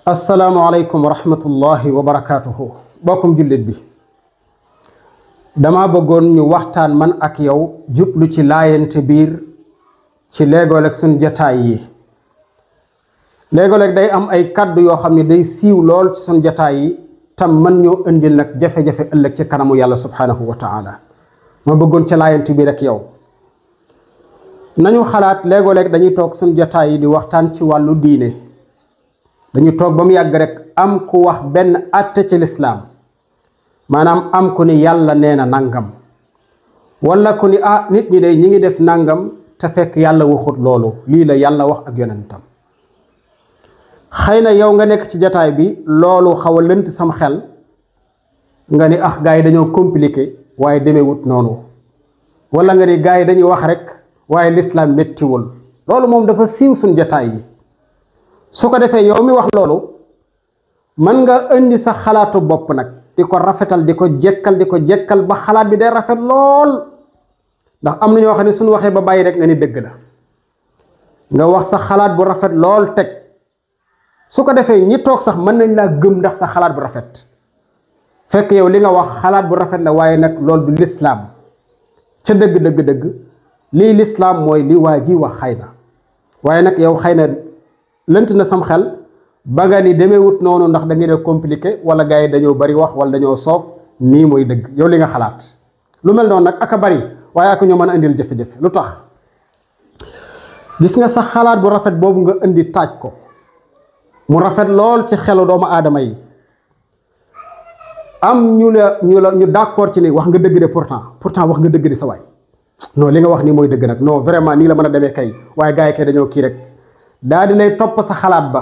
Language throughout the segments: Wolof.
asalaamaaleykum wa rahmatullahi wa barakaatuhu bokkum jullit bi dama bëggoon ñu waxtaan man ak yow jublu ci laayante biir ci léegooleeg suñ jataay yi léegooleeg day am ay kaddu yoo xam ne day siiw lool ci suñ jataay yi tam man ñoo indil nag jafe-jafe ëllëg ci kanamu yàlla subhanahu wa taala ma bëggoon ci laayante biir ak yow nañu xalaat léegooleeg dañuy toog suñ jataay yi di waxtaan ci wàllu diine dañu toog ba mu yàgg rek am ku wax benn àtte ci lislaam maanaam am ku ni yàlla nee na nangam wala ku ni nit ñi day ñi ngi def nangam te fekk yàlla waxut loolu lii la yàlla wax ak yonentam xëy na yow nga nekk ci jataay bi loolu xaw a lënt sam xel nga ni gars yi dañoo compliqué waaye demewut noonu wala nga ni gars yi dañuy wax rek waaye lislaam méttiwul loolu moom dafa siiw suñ jataay yi su ko defee yow mi wax loolu mën nga indi sa xalaatu bopp nag di ko rafetal di ko jekkal ba xalaat bi day rafet lool ndax am na ñoo xam ne suñu waxee ba bàyyi rek nga ni dëgg la nga wax sa xalaat bu rafet lool teg su ko defee ñi toog sax mën nañ laa gëm ndax sa xalaat bu rafet fekk yow li nga wax xalaat bu rafet la waaye nag loolu du lislaam ca dëgg lii lislaam mooy li waa ji wax xëy na waaye nag yow xëy na lënt na sam xel ba nga ni demeewut noonu ndax da ngeen a compliqué wala gars yi dañoo bari wax wala dañoo soof nii mooy dëgg yow li nga xalaat lu mel noonu nag aka bari waaye ak ñoo mën a indil jafe-jafe lu tax gis nga sa xalaat bu rafet boobu nga indi taaj ko mu rafet lool ci xelu doomu aadama yi am ñu d'accord ci ni wax nga dëgg de pourtant wax nga dëgg de sa waay non li nga wax nii mooy dëgg nag non vraiment nii la mën a demee kay waaye gars yi kay dañoo kii rek daa di lay topp sa xalaat ba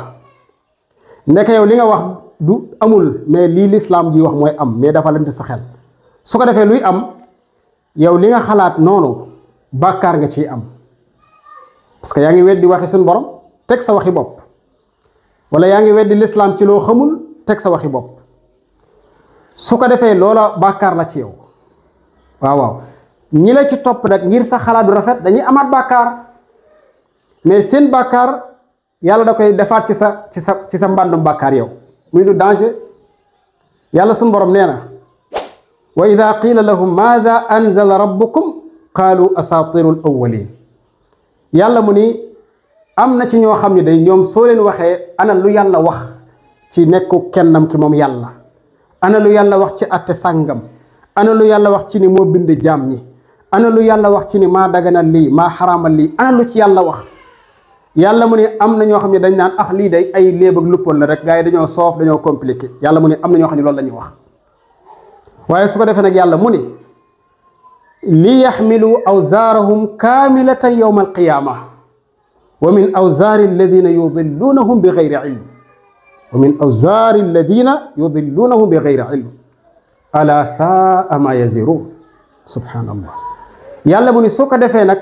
nekk yow li nga wax du amul mais lii lislaam ji wax mooy am mais dafa lënt sa xel su ko defee luy am yow li nga xalaat noonu bàkkaar nga ciy am parce que yaa ngi weddi waxi suñu borom teg sa waxi bopp wala yaa ngi weddi lislaam ci loo xamul teg sa waxi bopp su ko defee loola bàkkaar la ci yow waaw ñi la ci topp nag ngir sa xalaat du rafet dañuy amaat bàkkaar mais seen bàkkaar yàlla da koy defaat ci sa mbàndum bàkkaar yow muy lu danger yàlla suñu borom nee na wa ida qila lahum maada anzala rabbukum qaalu asatirul awwalin yàlla mu ni am na ci ñoo xam ne day ñoom soo leen waxee ana lu yàlla wax ci nekku kennam ki moom yàlla ana lu yàlla wax ci atte sàngam ana lu yàlla wax ci ni moo bind jaam ñi ana lu yàlla wax ci ni maa daganal lii maa xaraamal lii ana lu ci yàlla wax yàlla mu ne am na ñoo xam ne dañ naan lii day ay léeb ak luppoon la rek gars yi dañoo soof dañoo compliqué yàlla mu ne am na ñoo xam ne loolu la ñuy wax waaye su ko defee nag yàlla mu ne li yaxmilu awzaarahum kaamilatan yawma alqiyaama wa min awzaari alladina yudilluunahum bi gayri ilm wa min awzaari alladina yudilluunahum bi gayri ilm ala saa ma yaziruun subhaanallah yàlla mu ne su ko defee nag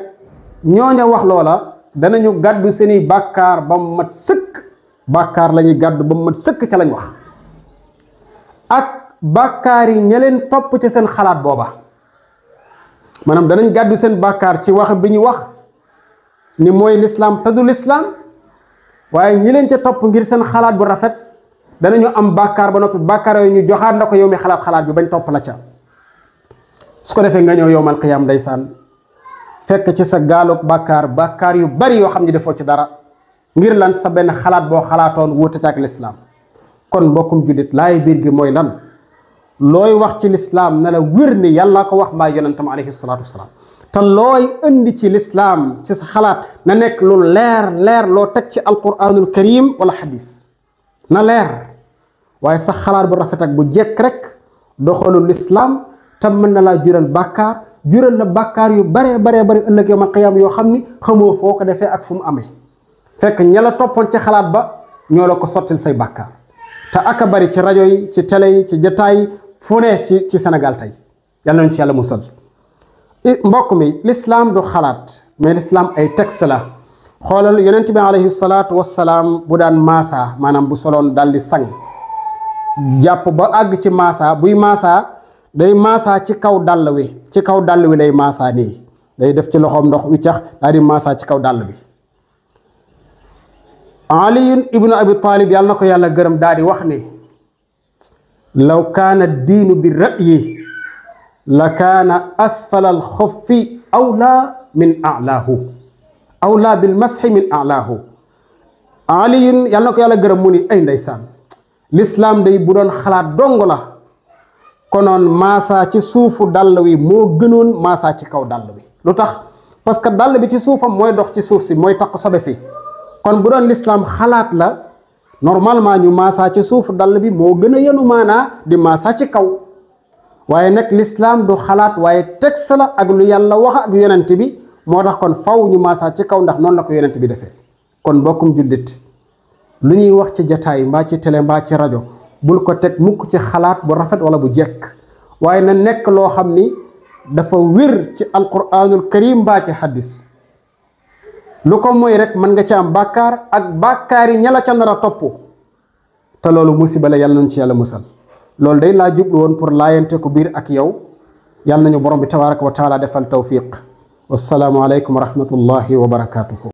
ñooña wax loola danañu gàddu seeni bàkkaar ba mu mat sëkk bàkkaar la ñuy gàddu ba mu mat sëkk ca lañ wax ak bàkkaar yi ña leen topp ci seen xalaat booba maanaam danañ gàddu seen bàkkaar ci wax bi ñu wax ni mooy lislaam te du lislaam waaye ñi leen ca topp ngir seen xalaat bu rafet danañu am bàkkaar ba noppi bàkkaar yooyu ñu joxaat la ko yow mi xalaat bi bañ topp la ca su ko defee nga ñëw yowmal qiyaam ndeysaan fekk ci sa gaalug bàkkaar yu bari yoo xam ne defoo ci dara ngir lan sa benn xalaat boo xalaatoon wuute ci ak lislaam kon mbokkum jullit laay biir gi mooy lan looy wax ci lislaam na la wér ni yàlla ko wax mbaa yonentam alayhi salaatu wasalaam te looy indi ci lislaam ci sa xalaat na nekk lu leer loo teg ci alquranul karim wala xadis na leer waaye sa xalaat bu rafet ak bu jekk rek doxalul lislaam te mën na laa jural na bàkkaar yu bare ëllëg yawmal qiyaam yoo xam ni xamoo foo ko defee ak fu mu amee fekk ña la toppoon ci xalaat ba ñoo la ko sottil say bàkkaar te aka bari ci rajo yi ci télé yi ci jotaay yi fu ne ci Sénégal tey yàlla nañu ci yàlla musal mbokk mi lislaam du xalaat mais lislaam ay texte la xoolal yonent bi alayhi salaatu wassalaam bu daan maasa maanaam bu soloon daal di sang jàpp ba àgg ci maasa buy maasa day maasaa ci kaw dàll wi lay maasaa nii day def ci loxoom ndox wiccax daal di maasaa ci kaw dàll bi Ali ibnu Abi Talib yàlla na ko yàlla gërëm daal di wax ne law kaana diinu bi ra'yi la kaana asfala alxuffi awlaa min a'laahu awlaa bil masxi min a'laahu. Ali yàlla na ko yàlla gërëm mu ni ay ndeysaan l'islam day bu doon xalaat dong la konoon maasaa ci suufu dàll wi moo gënoon maasaa ci kaw dàll bi. lu tax parce que dàll bi ci suufam mooy dox ci suuf si mooy taq sobe si. kon bu doon l'islam xalaat la normalement ñu maasaa ci suufu dàll bi moo gën a yenu maanaa di maasaa ci kaw waaye nag l'islam du xalaat waaye texte la ak lu yàlla wax ak yonent bi moo tax kon faw ñu maasaa ci kaw ndax noonu la ko yonent bi defee. kon bokkum jullit lu ñuy wax ci jataay mbaa ci télé mbaa ci rajo bul ko teg mukk ci xalaat bu rafet wala bu jekk waaye na nekk loo xam ni dafa wér ci alquranul karim mbaa ci hadis. lu ko mooy rek mën nga ci am bàkkaar ak bàkkaar yi ña la ca nar a topp te loolu musiba la yàlla nañ ci yàlla musal. loolu day laa jublu woon pour laayante ko biir ak yow yàlla nañu borom bi tabaraka wa taala defal tawfiq wassalaamu aleykum wa rahmatullahi wa barakatuhu.